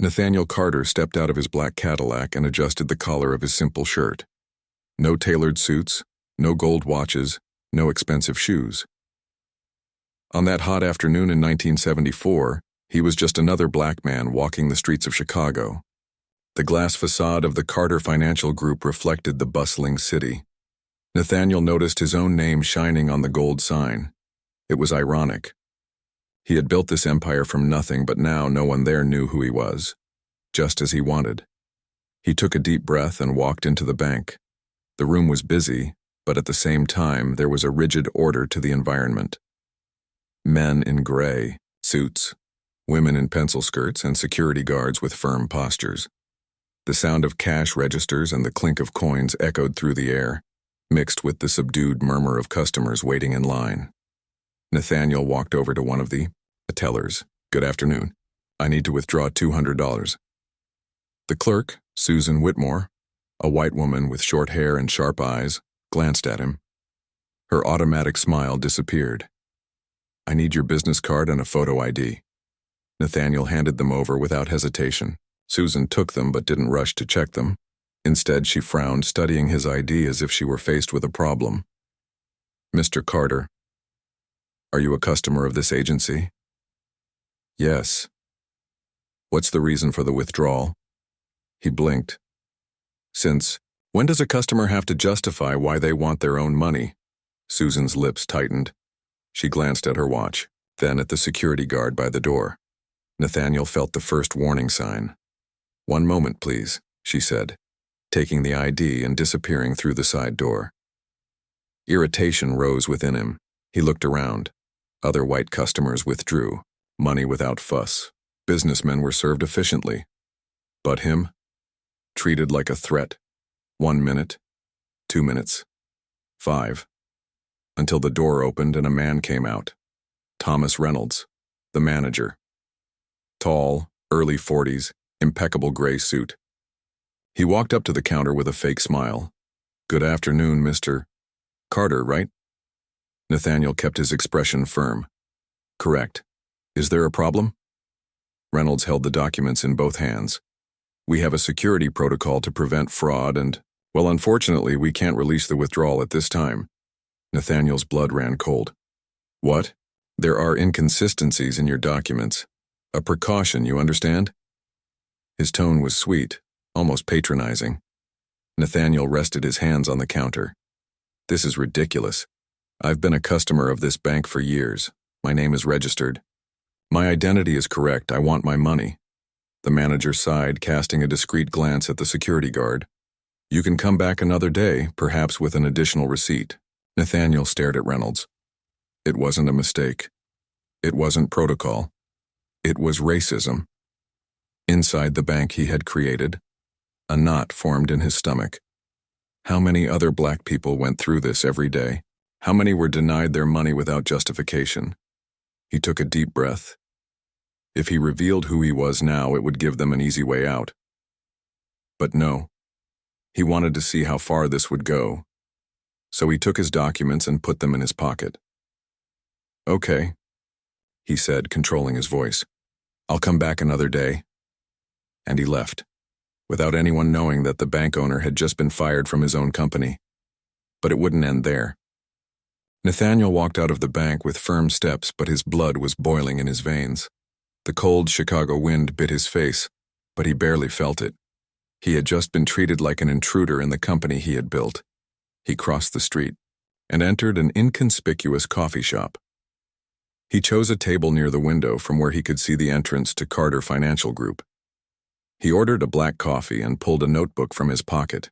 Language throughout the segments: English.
Nathaniel Carter stepped out of his black Cadillac and adjusted the collar of his simple shirt. No tailored suits, no gold watches, no expensive shoes. On that hot afternoon in 1974, he was just another black man walking the streets of Chicago. The glass facade of the Carter Financial Group reflected the bustling city. Nathaniel noticed his own name shining on the gold sign. It was ironic. He had built this empire from nothing, but now no one there knew who he was, just as he wanted. He took a deep breath and walked into the bank. The room was busy, but at the same time there was a rigid order to the environment. Men in gray suits, women in pencil skirts, and security guards with firm postures. The sound of cash registers and the clink of coins echoed through the air, mixed with the subdued murmur of customers waiting in line. Nathaniel walked over to one of the tellers. "Good afternoon. I need to withdraw $200. The clerk, Susan Whitmore, a white woman with short hair and sharp eyes, glanced at him. Her automatic smile disappeared. "I need your business card and a photo ID." Nathaniel handed them over without hesitation. Susan took them but didn't rush to check them. Instead, she frowned, studying his ID as if she were faced with a problem. "Mr. Carter, are you a customer of this agency?" "Yes." "What's the reason for the withdrawal?" He blinked. "Since when does a customer have to justify why they want their own money?" Susan's lips tightened. She glanced at her watch, then at the security guard by the door. Nathaniel felt the first warning sign. "One moment, please," she said, taking the ID and disappearing through the side door. Irritation rose within him. He looked around. Other white customers withdrew, money without fuss. Businessmen were served efficiently. But him? Treated like a threat. 1 minute, 2 minutes, 5. Until the door opened and a man came out. Thomas Reynolds, the manager. Tall, early 40s, impeccable gray suit. He walked up to the counter with a fake smile. "Good afternoon, Mr. Carter, right?" Nathaniel kept his expression firm. "Correct. Is there a problem?" Reynolds held the documents in both hands. "We have a security protocol to prevent fraud and, well, unfortunately, we can't release the withdrawal at this time." Nathaniel's blood ran cold. "What? There are inconsistencies in your documents. A precaution, you understand?" His tone was sweet, almost patronizing. Nathaniel rested his hands on the counter. "This is ridiculous. I've been a customer of this bank for years. My name is registered. My identity is correct. I want my money." The manager sighed, casting a discreet glance at the security guard. "You can come back another day, perhaps with an additional receipt." Nathaniel stared at Reynolds. It wasn't a mistake. It wasn't protocol. It was racism. Inside the bank he had created, a knot formed in his stomach. How many other black people went through this every day? How many were denied their money without justification? He took a deep breath. If he revealed who he was now, it would give them an easy way out. But no. He wanted to see how far this would go. So he took his documents and put them in his pocket. "Okay," he said, controlling his voice. "I'll come back another day." And he left, without anyone knowing that the bank owner had just been fired from his own company. But it wouldn't end there. Nathaniel walked out of the bank with firm steps, but his blood was boiling in his veins. The cold Chicago wind bit his face, but he barely felt it. He had just been treated like an intruder in the company he had built. He crossed the street and entered an inconspicuous coffee shop. He chose a table near the window from where he could see the entrance to Carter Financial Group. He ordered a black coffee and pulled a notebook from his pocket.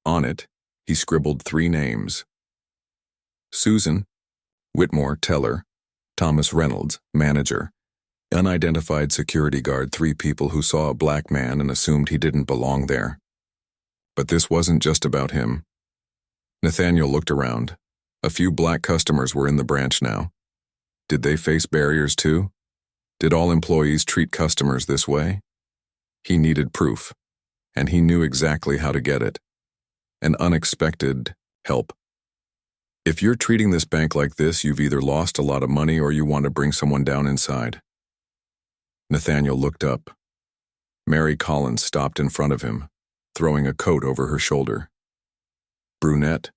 On it, he scribbled 3 names. Susan Whitmore, teller; Thomas Reynolds, manager; unidentified security guard, 3 people who saw a black man and assumed he didn't belong there. But this wasn't just about him. Nathaniel looked around. A few black customers were in the branch now. Did they face barriers too? Did all employees treat customers this way? He needed proof, and he knew exactly how to get it. An unexpected help. If you're treating this bank like this, you've either lost a lot of money or you want to bring someone down inside. Nathaniel looked up. Mary Collins stopped in front of him, throwing a coat over her shoulder. Brunette,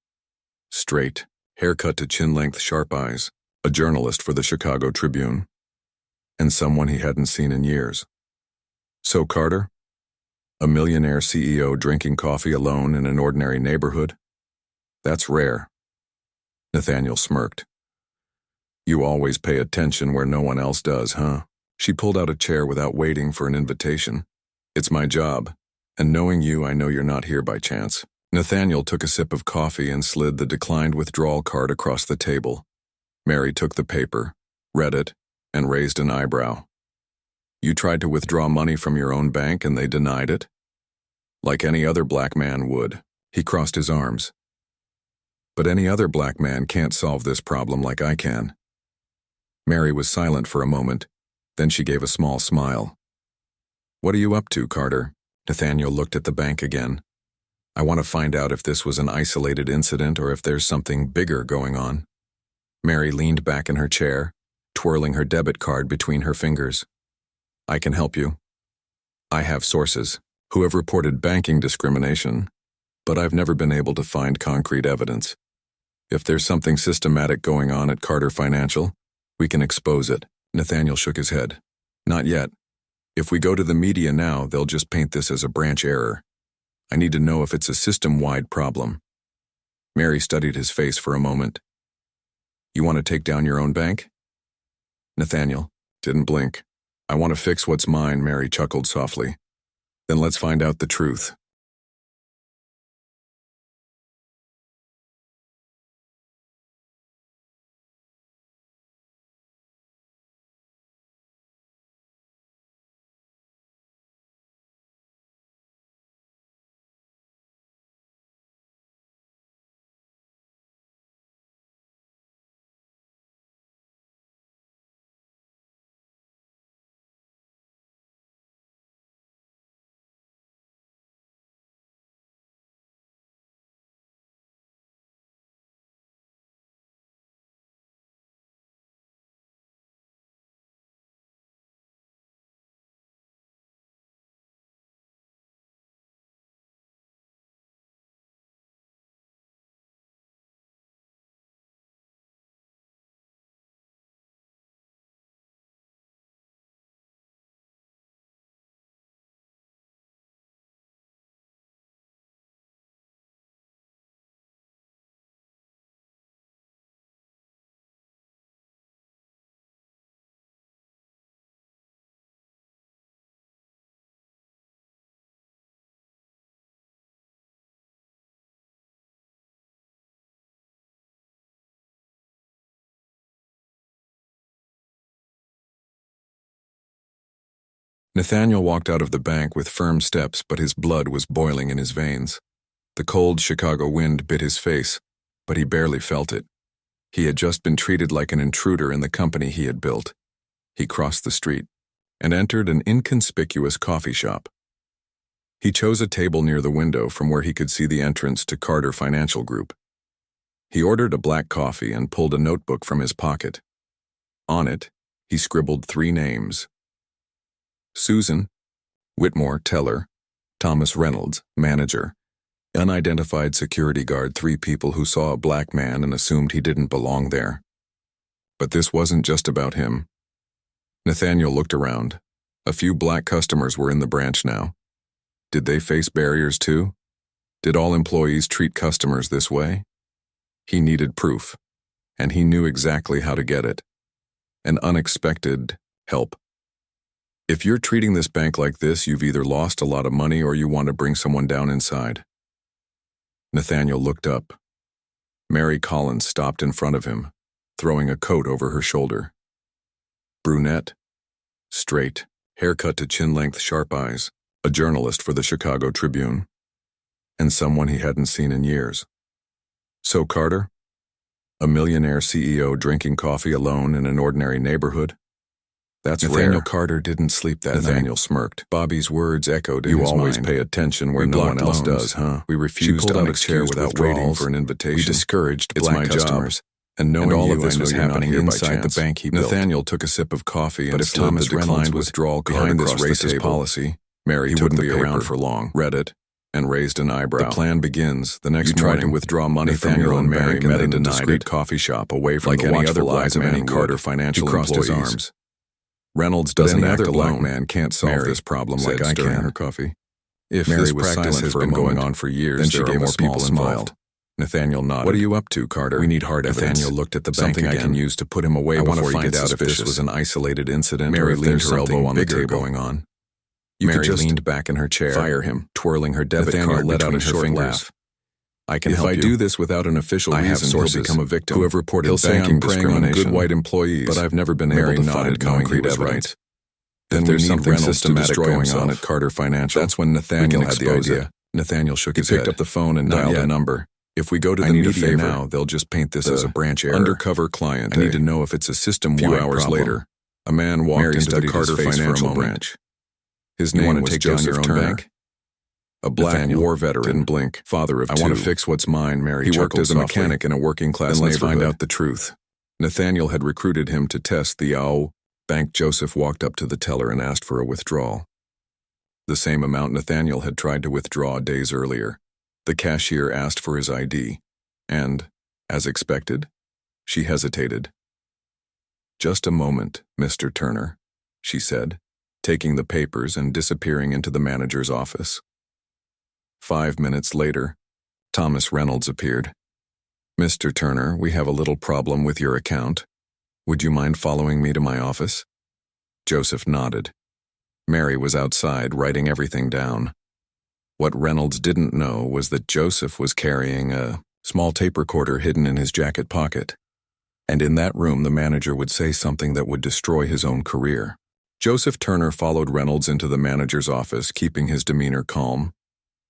straight, haircut to chin-length sharp eyes, a journalist for the Chicago Tribune, and someone he hadn't seen in years. So Carter? A millionaire CEO drinking coffee alone in an ordinary neighborhood? That's rare. Nathaniel smirked. You always pay attention where no one else does, huh? She pulled out a chair without waiting for an invitation. It's my job, and knowing you, I know you're not here by chance. Nathaniel took a sip of coffee and slid the declined withdrawal card across the table. Mary took the paper, read it, and raised an eyebrow. You tried to withdraw money from your own bank and they denied it? Like any other black man would. He crossed his arms. But any other black man can't solve this problem like I can. Mary was silent for a moment, then she gave a small smile. What are you up to, Carter? Nathaniel looked at the bank again. I want to find out if this was an isolated incident or if there's something bigger going on. Mary leaned back in her chair, twirling her debit card between her fingers. I can help you. I have sources who have reported banking discrimination, but I've never been able to find concrete evidence. If there's something systematic going on at Carter Financial, we can expose it. Nathaniel shook his head. Not yet. If we go to the media now, they'll just paint this as a branch error. I need to know if it's a system-wide problem. Mary studied his face for a moment. You want to take down your own bank? Nathaniel didn't blink. I want to fix what's mine, Mary chuckled softly. Then let's find out the truth. Nathaniel walked out of the bank with firm steps, but his blood was boiling in his veins. The cold Chicago wind bit his face, but he barely felt it. He had just been treated like an intruder in the company he had built. He crossed the street and entered an inconspicuous coffee shop. He chose a table near the window from where he could see the entrance to Carter Financial Group. He ordered a black coffee and pulled a notebook from his pocket. On it, he scribbled 3 names. Susan, Whitmore, teller, Thomas Reynolds, manager, unidentified security guard, 3 people who saw a black man and assumed he didn't belong there. But this wasn't just about him. Nathaniel looked around. A few black customers were in the branch now. Did they face barriers too? Did all employees treat customers this way? He needed proof, and he knew exactly how to get it. An unexpected help. If you're treating this bank like this, you've either lost a lot of money or you want to bring someone down inside. Nathaniel looked up. Mary Collins stopped in front of him, throwing a coat over her shoulder. Brunette, straight, haircut to chin-length sharp eyes, a journalist for the Chicago Tribune, and someone he hadn't seen in years. So Carter? A millionaire CEO drinking coffee alone in an ordinary neighborhood? That's Nathaniel rare. Carter didn't sleep that night. Nathaniel smirked. Bobby's words echoed in his mind. You always pay attention where no one else does, huh? We refused to chair without waiting for an invitation. We discouraged black customers. And knowing all of this was happening inside the bank he built. Nathaniel took a sip of coffee and slid the declined withdrawal card across the table. Policy, Mary took the paper, around for long, read it, and raised an eyebrow. The plan begins. The next morning, tried to withdraw money from your own Mary met in a discreet coffee shop away from the watchful eyes of any Carter financial employees. His arms. Reynolds doesn't act alone. Black man can't solve this problem like I can. Her coffee. If Mary this practice has been going on for years, then she gave more people involved. Nathaniel nodded. What are you up to, Carter? We need hard evidence. Nathaniel looked at the bank again. Something I can use to put him away before he gets suspicious. If this was an isolated incident. Mary leaned her elbow on the table going on. Mary leaned back in her chair. Fire him, twirling her debit card let out a short laugh. I can help you. If I do this without an official reason, he'll become a victim who have reported banking discrimination on good white employees. But I've never been able to find concrete evidence. Then there's something systematic going on at Carter Financial. That's when Nathaniel had the idea. Nathaniel shook his head. He picked up the phone and dialed a number. If we go to the media now, they'll just paint this as a branch error. Undercover client. I need to know if it's a system-wide problem. A few hours later, a man walked into the Carter Financial branch. His name was Joseph Turner, a black war veteran. Didn't blink. Father of two. I want to fix what's mine, Mary. He worked as a mechanic in a working-class neighborhood. Let's find out the truth. Nathaniel had recruited him to test the bank. Joseph walked up to the teller and asked for a withdrawal. The same amount Nathaniel had tried to withdraw days earlier. The cashier asked for his ID, and, as expected, she hesitated. Just a moment, Mr. Turner, she said, taking the papers and disappearing into the manager's office. 5 minutes later, Thomas Reynolds appeared. Mr. Turner, we have a little problem with your account. Would you mind following me to my office? Joseph nodded. Mary was outside writing everything down. What Reynolds didn't know was that Joseph was carrying a small tape recorder hidden in his jacket pocket. And in that room, the manager would say something that would destroy his own career. Joseph Turner followed Reynolds into the manager's office, keeping his demeanor calm.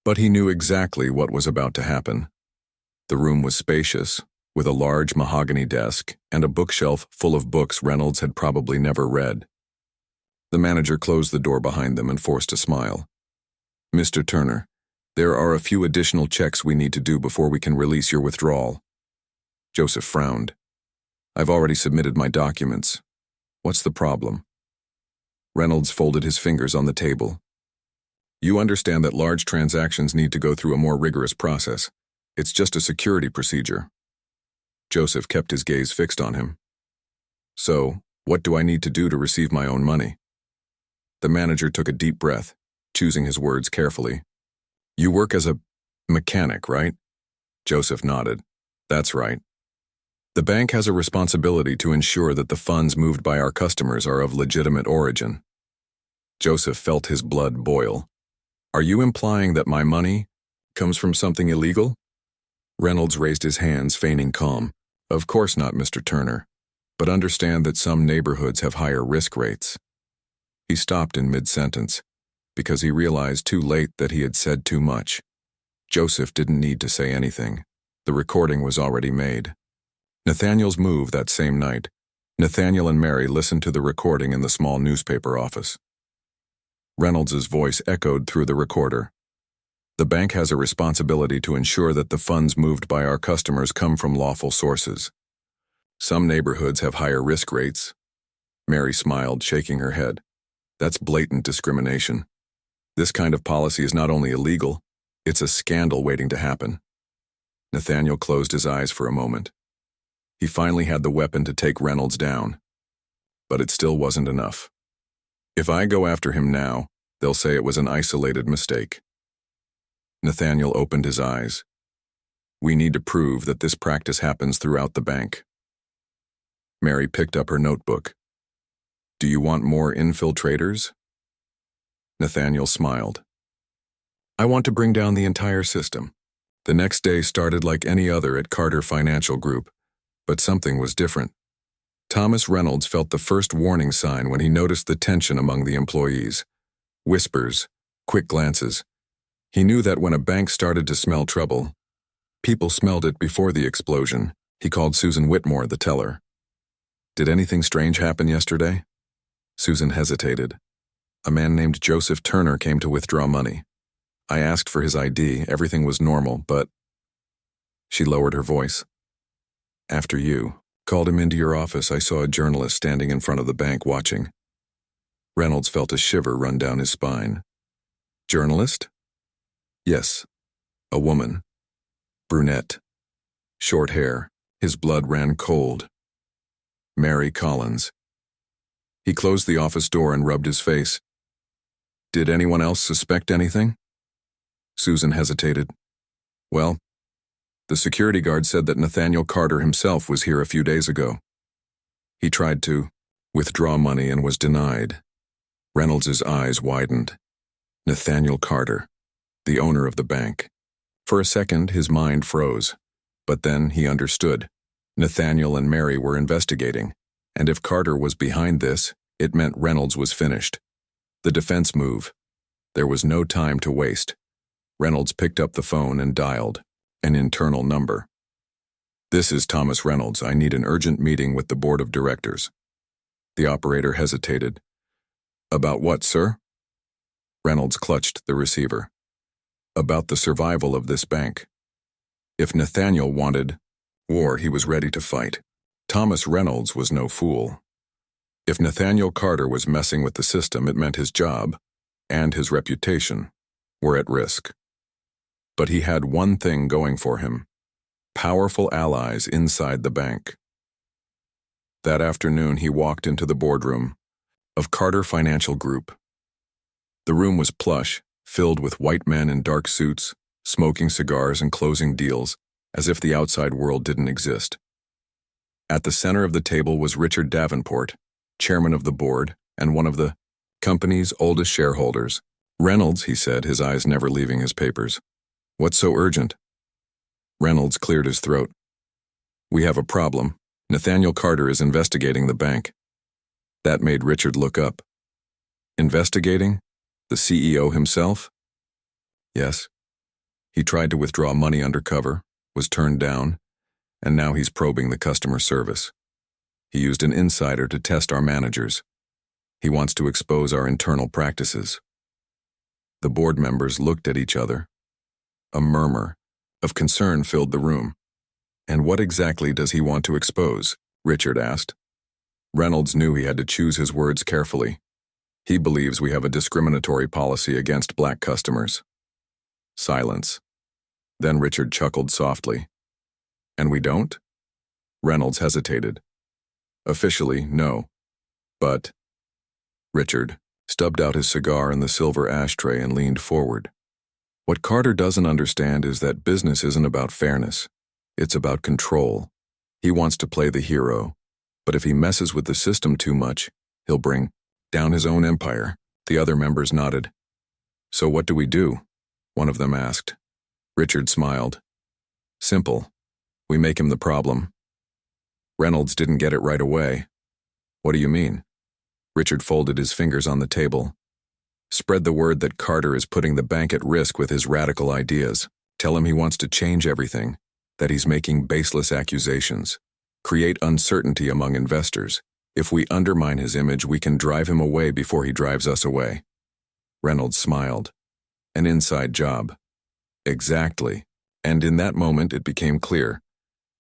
But he knew exactly what was about to happen. The room was spacious, with a large mahogany desk and a bookshelf full of books Reynolds had probably never read. The manager closed the door behind them and forced a smile. Mr. Turner, there are a few additional checks we need to do before we can release your withdrawal. Joseph frowned. I've already submitted my documents. What's the problem? Reynolds folded his fingers on the table. You understand that large transactions need to go through a more rigorous process. It's just a security procedure. Joseph kept his gaze fixed on him. So, what do I need to do to receive my own money? The manager took a deep breath, choosing his words carefully. You work as a mechanic, right? Joseph nodded. That's right. The bank has a responsibility to ensure that the funds moved by our customers are of legitimate origin. Joseph felt his blood boil. Are you implying that my money comes from something illegal? Reynolds raised his hands, feigning calm. Of course not, Mr. Turner, but understand that some neighborhoods have higher risk rates. He stopped in mid-sentence, because he realized too late that he had said too much. Joseph didn't need to say anything. The recording was already made. Nathaniel's move that same night. Nathaniel and Mary listened to the recording in the small newspaper office. Reynolds's voice echoed through the recorder. The bank has a responsibility to ensure that the funds moved by our customers come from lawful sources. Some neighborhoods have higher risk rates. Mary smiled, shaking her head. That's blatant discrimination. This kind of policy is not only illegal, it's a scandal waiting to happen. Nathaniel closed his eyes for a moment. He finally had the weapon to take Reynolds down. But it still wasn't enough. If I go after him now, they'll say it was an isolated mistake. Nathaniel opened his eyes. We need to prove that this practice happens throughout the bank. Mary picked up her notebook. Do you want more infiltrators? Nathaniel smiled. I want to bring down the entire system. The next day started like any other at Carter Financial Group, but something was different. Thomas Reynolds felt the first warning sign when he noticed the tension among the employees. Whispers, quick glances. He knew that when a bank started to smell trouble, people smelled it before the explosion. He called Susan Whitmore, the teller. Did anything strange happen yesterday? Susan hesitated. A man named Joseph Turner came to withdraw money. I asked for his ID. Everything was normal, but... She lowered her voice. After you called him into your office, I saw a journalist standing in front of the bank watching. Reynolds felt a shiver run down his spine. Journalist? Yes. A woman. Brunette. Short hair. His blood ran cold. Mary Collins. He closed the office door and rubbed his face. Did anyone else suspect anything? Susan hesitated. Well, the security guard said that Nathaniel Carter himself was here a few days ago. He tried to withdraw money and was denied. Reynolds's eyes widened. Nathaniel Carter, the owner of the bank. For a second, his mind froze. But then he understood. Nathaniel and Mary were investigating, and if Carter was behind this, it meant Reynolds was finished. The defense move. There was no time to waste. Reynolds picked up the phone and dialed an internal number. This is Thomas Reynolds. I need an urgent meeting with the board of directors. The operator hesitated. About what, sir? Reynolds clutched the receiver. About the survival of this bank. If Nathaniel wanted war, he was ready to fight. Thomas Reynolds was no fool. If Nathaniel Carter was messing with the system, it meant his job and his reputation were at risk. But he had one thing going for him: powerful allies inside the bank. That afternoon, he walked into the boardroom of Carter Financial Group. The room was plush, filled with white men in dark suits, smoking cigars and closing deals, as if the outside world didn't exist. At the center of the table was Richard Davenport, chairman of the board and one of the company's oldest shareholders. Reynolds, he said, his eyes never leaving his papers. What's so urgent? Reynolds cleared his throat. We have a problem. Nathaniel Carter is investigating the bank. That made Richard look up. Investigating? The CEO himself? Yes. He tried to withdraw money undercover, was turned down, and now he's probing the customer service. He used an insider to test our managers. He wants to expose our internal practices. The board members looked at each other. A murmur of concern filled the room. And what exactly does he want to expose? Richard asked. Reynolds knew he had to choose his words carefully. He believes we have a discriminatory policy against black customers. Silence. Then Richard chuckled softly. And we don't? Reynolds hesitated. Officially, no. But Richard stubbed out his cigar in the silver ashtray and leaned forward. What Carter doesn't understand is that business isn't about fairness. It's about control. He wants to play the hero, but if he messes with the system too much, he'll bring down his own empire. The other members nodded. So what do we do? One of them asked. Richard smiled. Simple. We make him the problem. Reynolds didn't get it right away. What do you mean? Richard folded his fingers on the table. Spread the word that Carter is putting the bank at risk with his radical ideas. Tell him he wants to change everything, that he's making baseless accusations. Create uncertainty among investors. If we undermine his image, we can drive him away before he drives us away. Reynolds smiled. An inside job. Exactly. And in that moment it became clear.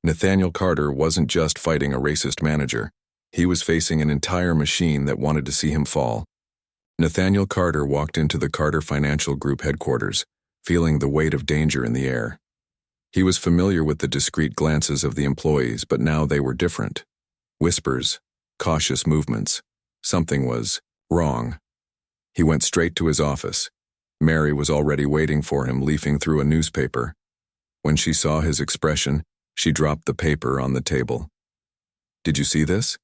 Nathaniel Carter wasn't just fighting a racist manager. He was facing an entire machine that wanted to see him fall. Nathaniel Carter walked into the Carter Financial Group headquarters, feeling the weight of danger in the air. He was familiar with the discreet glances of the employees, but now they were different. Whispers, cautious movements. Something was wrong. He went straight to his office. Mary was already waiting for him, leafing through a newspaper. When she saw his expression, she dropped the paper on the table. Did you see this?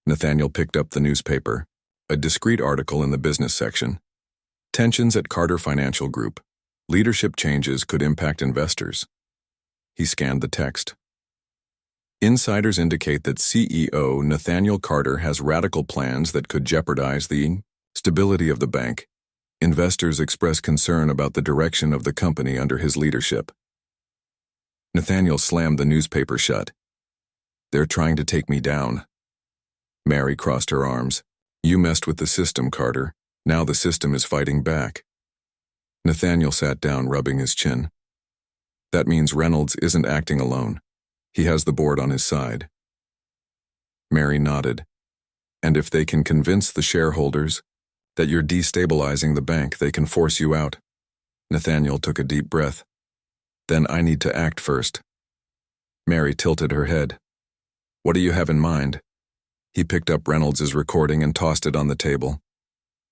Nathaniel picked up the newspaper. A discreet article in the business section. Tensions at Carter Financial Group. Leadership changes could impact investors. He scanned the text. Insiders indicate that CEO Nathaniel Carter has radical plans that could jeopardize the stability of the bank. Investors express concern about the direction of the company under his leadership. Nathaniel slammed the newspaper shut. They're trying to take me down. Mary crossed her arms. You messed with the system, Carter. Now the system is fighting back. Nathaniel sat down, rubbing his chin. That means Reynolds isn't acting alone. He has the board on his side. Mary nodded. And if they can convince the shareholders, that you're destabilizing the bank. They can force you out. Nathaniel took a deep breath. Then I need to act first. Mary tilted her head. What do you have in mind? He picked up Reynolds's recording and tossed it on the table.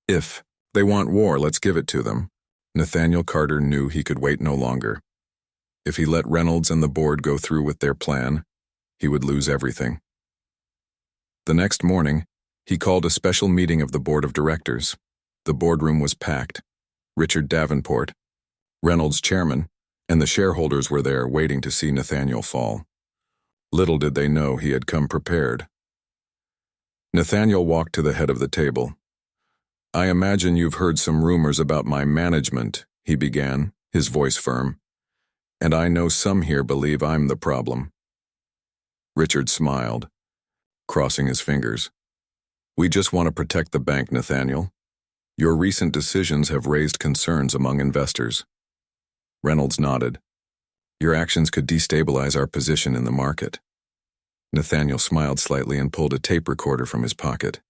If they want war, let's give it to them. Nathaniel Carter knew he could wait no longer. If he let Reynolds and the board go through with their plan, he would lose everything. The next morning, he called a special meeting of the board of directors. The boardroom was packed. Richard Davenport, Reynolds' chairman, and the shareholders were there waiting to see Nathaniel fall. Little did they know he had come prepared. Nathaniel walked to the head of the table. I imagine you've heard some rumors about my management, he began, his voice firm. And I know some here believe I'm the problem. Richard smiled, crossing his fingers. We just want to protect the bank, Nathaniel. Your recent decisions have raised concerns among investors. Reynolds nodded. Your actions could destabilize our position in the market. Nathaniel smiled slightly and pulled a tape recorder from his pocket.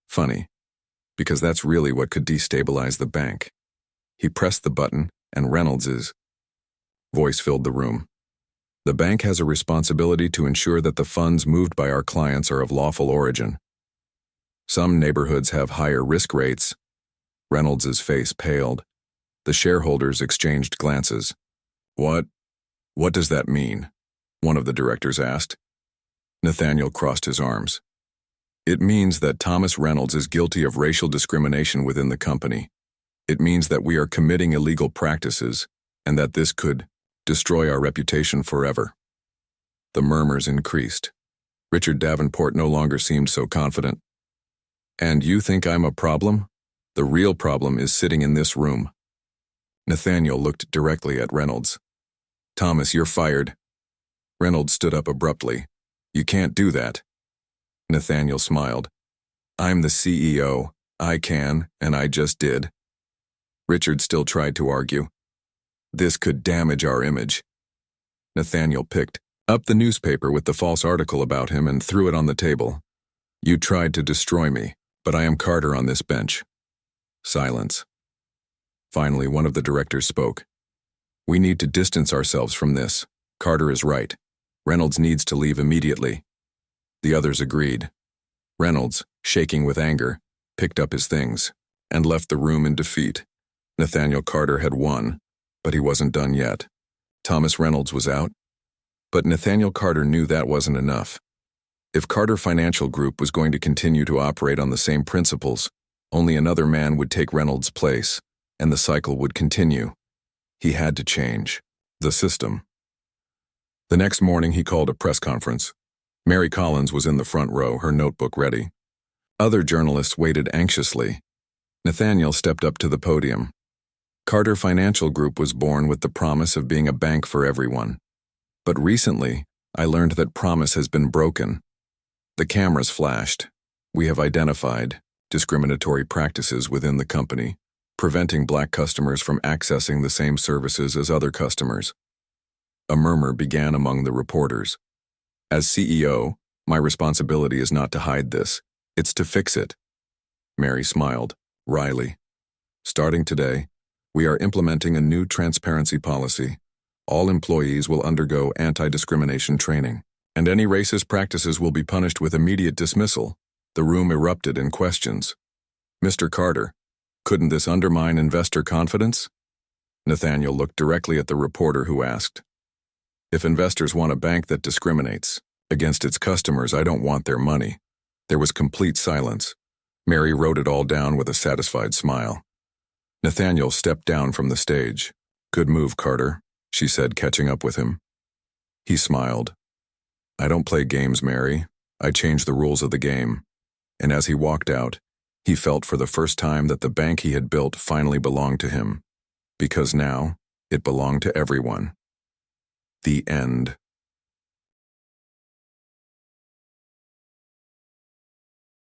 Funny, because that's really what could destabilize the bank. He pressed the button, and Reynolds's voice filled the room. The bank has a responsibility to ensure that the funds moved by our clients are of lawful origin. Some neighborhoods have higher risk rates. Reynolds's face paled. The shareholders exchanged glances. What does that mean? One of the directors asked. Nathaniel crossed his arms. It means that Thomas Reynolds is guilty of racial discrimination within the company. It means that we are committing illegal practices and that this could destroy our reputation forever. The murmurs increased. Richard Davenport no longer seemed so confident. And you think I'm a problem? The real problem is sitting in this room. Nathaniel looked directly at Reynolds. Thomas, you're fired. Reynolds stood up abruptly. You can't do that. Nathaniel smiled. I'm the CEO. I can, and I just did. Richard still tried to argue. This could damage our image. Nathaniel picked up the newspaper with the false article about him and threw it on the table. You tried to destroy me, but I am Carter on this bench. Silence. Finally, one of the directors spoke. We need to distance ourselves from this. Carter is right. Reynolds needs to leave immediately. The others agreed. Reynolds, shaking with anger, picked up his things and left the room in defeat. Nathaniel Carter had won, but he wasn't done yet. Thomas Reynolds was out, but Nathaniel Carter knew that wasn't enough. If Carter Financial Group was going to continue to operate on the same principles, only another man would take Reynolds' place, and the cycle would continue. He had to change the system. The next morning, he called a press conference. Mary Collins was in the front row, her notebook ready. Other journalists waited anxiously. Nathaniel stepped up to the podium. Carter Financial Group was born with the promise of being a bank for everyone. But recently, I learned that promise has been broken. The cameras flashed. We have identified discriminatory practices within the company, preventing black customers from accessing the same services as other customers. A murmur began among the reporters. As CEO, my responsibility is not to hide this, it's to fix it. Mary smiled, wryly. Starting today, we are implementing a new transparency policy. All employees will undergo anti-discrimination training, and any racist practices will be punished with immediate dismissal. The room erupted in questions. Mr. Carter, couldn't this undermine investor confidence? Nathaniel looked directly at the reporter who asked. If investors want a bank that discriminates against its customers, I don't want their money. There was complete silence. Mary wrote it all down with a satisfied smile. Nathaniel stepped down from the stage. Good move, Carter, she said, catching up with him. He smiled. I don't play games, Mary. I change the rules of the game. And as he walked out, he felt for the first time that the bank he had built finally belonged to him, because now it belonged to everyone. The end.